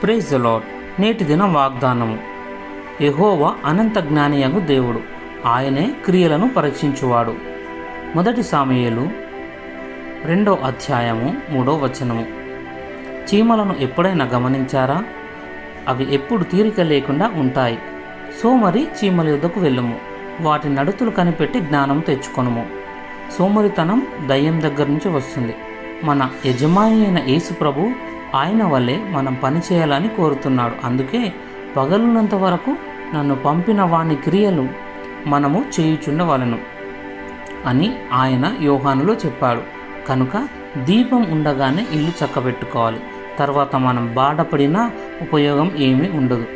Praise the lord. నేటి దిన వాగ్దానము. యెహోవా అనంత జ్ఞానియగు దేవుడు, ఆయనే క్రియలను పరీక్షించువాడు. 1 సమూయేలు 2వ అధ్యాయము 3వ వచనము. చీమలను ఎప్పుడైనా గమనించారా? అవి ఎప్పుడు తీరిక లేకుండా ఉంటాయి. సోమరి చీమల యొద్దకు వెళ్ళుము, వాటి నడుతులు కనిపెట్టి జ్ఞానం తెచ్చుకొనుము. సోమరితనం దయ్యం దగ్గర నుంచి వస్తుంది. మన యజమాని అయిన యేసు ప్రభు ఆయన వల్లే మనం పనిచేయాలని కోరుతున్నాడు. అందుకే పగలున్నంత వరకు నన్ను పంపిన వాని క్రియలు మనము చేయుచుండవలెను అని ఆయన యోహానులో చెప్పాడు. కనుక దీపం ఉండగానే ఇల్లు చక్కబెట్టుకోవాలి. తర్వాత మనం బాధపడినా ఉపయోగం ఏమీ ఉండదు.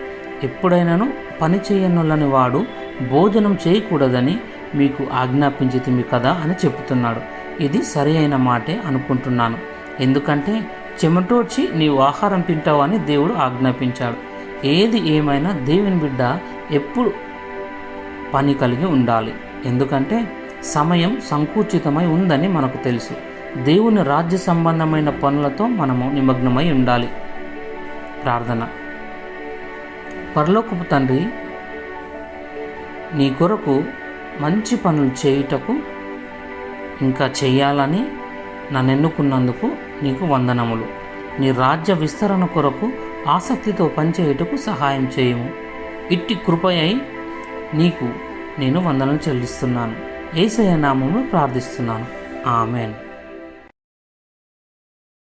ఎప్పుడైనాను పని చేయనులని వాడు భోజనం చేయకూడదని మీకు ఆజ్ఞాపించితిమి కదా అని చెబుతున్నాడు. ఇది సరి అయిన మాటే అనుకుంటున్నాను. ఎందుకంటే చెమటోడ్చి నీవు ఆహారం తింటావని దేవుడు ఆజ్ఞాపించాడు. ఏది ఏమైనా దేవుని బిడ్డ ఎప్పుడు పని కలిగి ఉండాలి. ఎందుకంటే సమయం సంకుచితమై ఉందని మనకు తెలుసు. దేవుని రాజ్య సంబంధమైన పనులతో మనము నిమగ్నమై ఉండాలి. ప్రార్థన. పరలోకపు తండ్రి, నీ కొరకు మంచి పనులు చేయుటకు ఇంకా చేయాలని నన్ను ఎన్నుకున్నందుకు నీకు వందనములు. నీ రాజ్య విస్తరణ కొరకు ఆసక్తితో పనిచేయుటకు సహాయం చేయము. ఇట్టి కృపయై నీకు నేను వందనలు చెల్లిస్తున్నాను. యేసయ్య నామములో ప్రార్థిస్తున్నాను. ఆమేన్.